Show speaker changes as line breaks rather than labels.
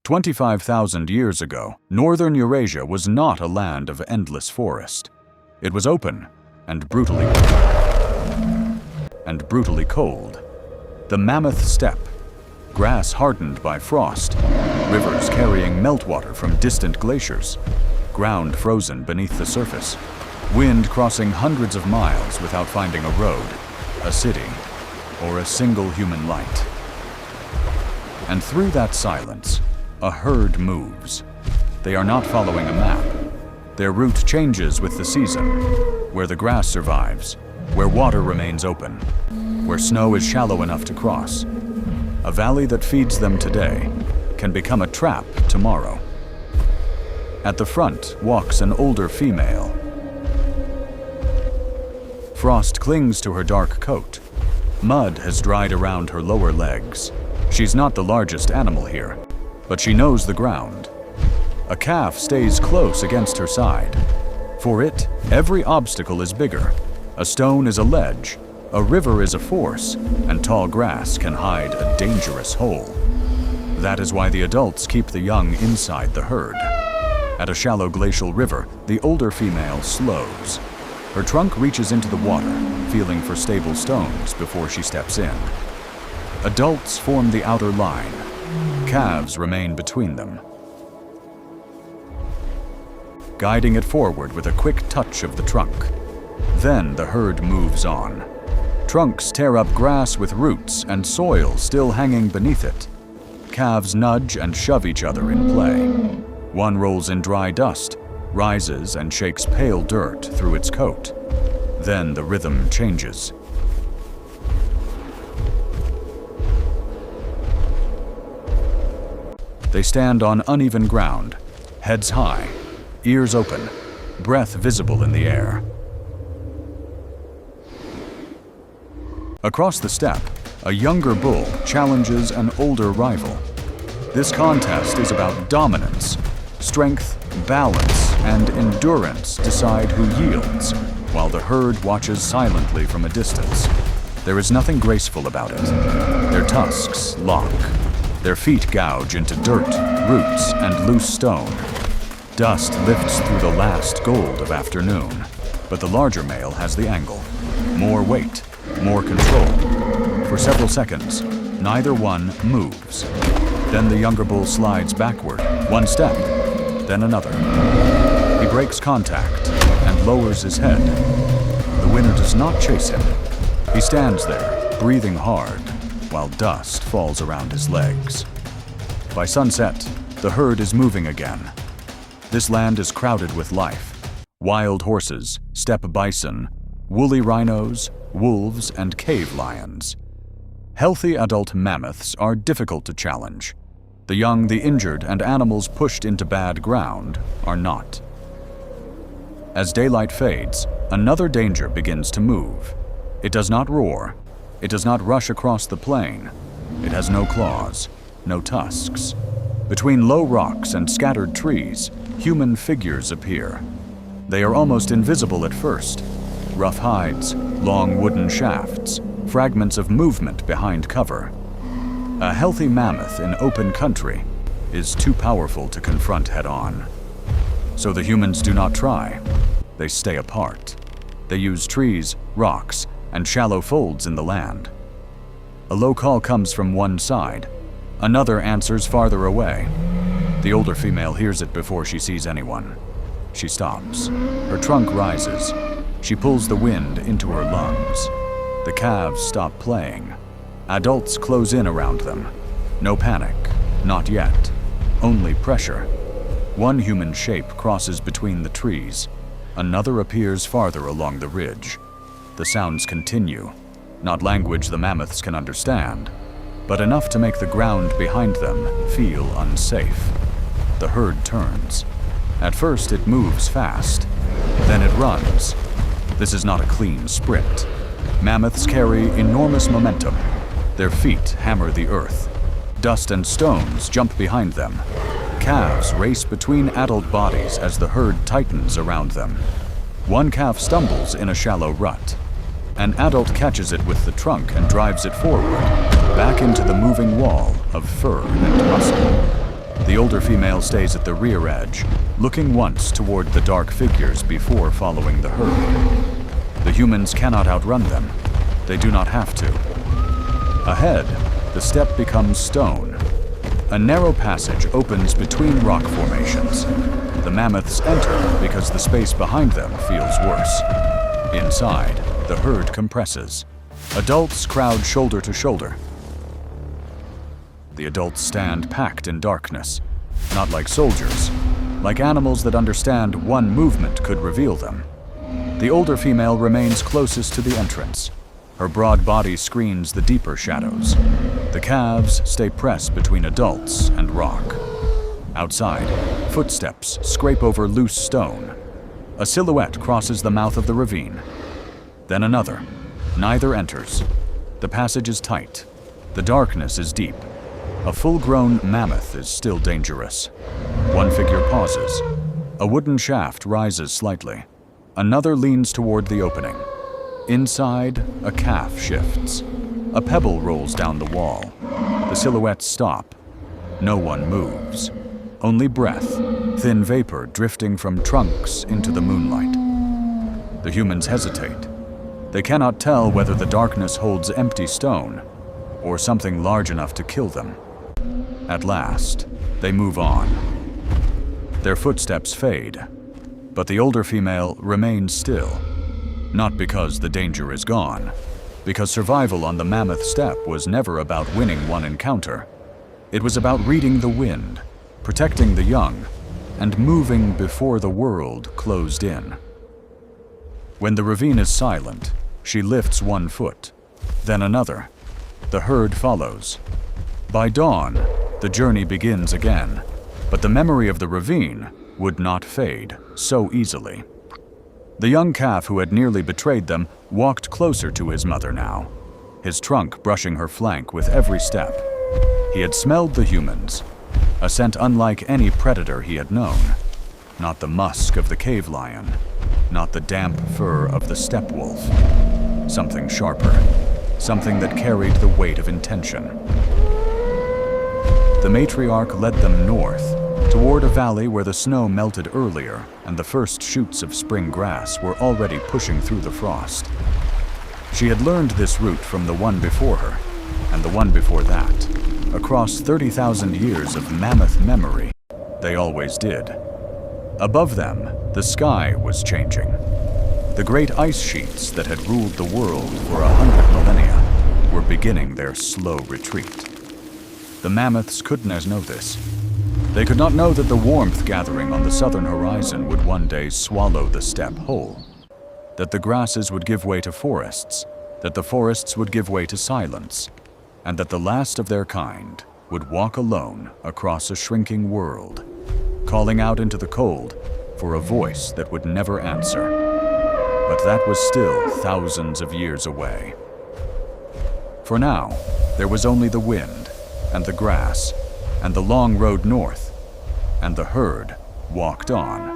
25,000 years ago, northern Eurasia was not a land of endless forest. It was open and brutally cold. The Mammoth Steppe, grass hardened by frost, rivers carrying meltwater from distant glaciers, ground frozen beneath the surface, wind crossing hundreds of miles without finding a road, a city, or a single human light. And through that silence, a herd moves. They are not following a map. Their route changes with the season, where the grass survives, where water remains open, where snow is shallow enough to cross. A valley that feeds them today can become a trap tomorrow. At the front walks an older female. Frost clings to her dark coat. Mud has dried around her lower legs. She's not the largest animal here, but she knows the ground. A calf stays close against her side. For it, every obstacle is bigger. A stone is a ledge, a river is a force, and tall grass can hide a dangerous hole. That is why the adults keep the young inside the herd. At a shallow glacial river, the older female slows. Her trunk reaches into the water, feeling for stable stones before she steps in. Adults form the outer line. Calves remain between them, guiding it forward with a quick touch of the trunk. Then the herd moves on. Trunks tear up grass with roots and soil still hanging beneath it. Calves nudge and shove each other in play. One rolls in dry dust, rises and shakes pale dirt through its coat. Then the rhythm changes. They stand on uneven ground, heads high, ears open, breath visible in the air. Across the steppe, a younger bull challenges an older rival. This contest is about dominance. Strength, balance, and endurance decide who yields, while the herd watches silently from a distance. There is nothing graceful about it. Their tusks lock. Their feet gouge into dirt, roots, and loose stone. Dust lifts through the last gold of afternoon, but the larger male has the angle. More weight, more control. For several seconds, neither one moves. Then the younger bull slides backward, one step, then another. He breaks contact and lowers his head. The winner does not chase him. He stands there, breathing hard, while dust falls around his legs. By sunset, the herd is moving again. This land is crowded with life. Wild horses, steppe bison, woolly rhinos, wolves, and cave lions. Healthy adult mammoths are difficult to challenge. The young, the injured, and animals pushed into bad ground are not. As daylight fades, another danger begins to move. It does not roar. It does not rush across the plain. It has no claws, no tusks. Between low rocks and scattered trees, human figures appear. They are almost invisible at first. Rough hides, long wooden shafts, fragments of movement behind cover. A healthy mammoth in open country is too powerful to confront head-on. So the humans do not try. They stay apart. They use trees, rocks, and shallow folds in the land. A low call comes from one side. Another answers farther away. The older female hears it before she sees anyone. She stops. Her trunk rises. She pulls the wind into her lungs. The calves stop playing. Adults close in around them. No panic, not yet. Only pressure. One human shape crosses between the trees. Another appears farther along the ridge. The sounds continue. Not language the mammoths can understand, but enough to make the ground behind them feel unsafe. The herd turns. At first it moves fast. Then it runs. This is not a clean sprint. Mammoths carry enormous momentum. Their feet hammer the earth. Dust and stones jump behind them. Calves race between adult bodies as the herd tightens around them. One calf stumbles in a shallow rut. An adult catches it with the trunk and drives it forward, back into the moving wall of fur and muscle. The older female stays at the rear edge, looking once toward the dark figures before following the herd. The humans cannot outrun them. They do not have to. Ahead, the steppe becomes stone. A narrow passage opens between rock formations. The mammoths enter because the space behind them feels worse. Inside, the herd compresses. Adults crowd shoulder to shoulder. The adults stand packed in darkness, not like soldiers, like animals that understand one movement could reveal them. The older female remains closest to the entrance. Her broad body screens the deeper shadows. The calves stay pressed between adults and rock. Outside, footsteps scrape over loose stone. A silhouette crosses the mouth of the ravine. Then another. Neither enters. The passage is tight. The darkness is deep. A full-grown mammoth is still dangerous. One figure pauses. A wooden shaft rises slightly. Another leans toward the opening. Inside, a calf shifts. A pebble rolls down the wall. The silhouettes stop. No one moves. Only breath, thin vapor drifting from trunks into the moonlight. The humans hesitate. They cannot tell whether the darkness holds empty stone or something large enough to kill them. At last, they move on. Their footsteps fade, but the older female remains still. Not because the danger is gone, because survival on the Mammoth Steppe was never about winning one encounter. It was about reading the wind, protecting the young, and moving before the world closed in. When the ravine is silent, she lifts one foot, then another. The herd follows. By dawn, the journey begins again, but the memory of the ravine would not fade so easily. The young calf who had nearly betrayed them walked closer to his mother now, his trunk brushing her flank with every step. He had smelled the humans, a scent unlike any predator he had known. Not the musk of the cave lion, not the damp fur of the steppe wolf. Something sharper, something that carried the weight of intention. The matriarch led them north, toward a valley where the snow melted earlier and the first shoots of spring grass were already pushing through the frost. She had learned this route from the one before her, and the one before that. Across 30,000 years of mammoth memory, they always did. Above them, the sky was changing. The great ice sheets that had ruled the world for 100 millennia were beginning their slow retreat. The mammoths couldn't know this. They could not know that the warmth gathering on the southern horizon would one day swallow the steppe whole, that the grasses would give way to forests, that the forests would give way to silence, and that the last of their kind would walk alone across a shrinking world, calling out into the cold for a voice that would never answer. But that was still thousands of years away. For now, there was only the wind, and the grass, and the long road north, and the herd walked on.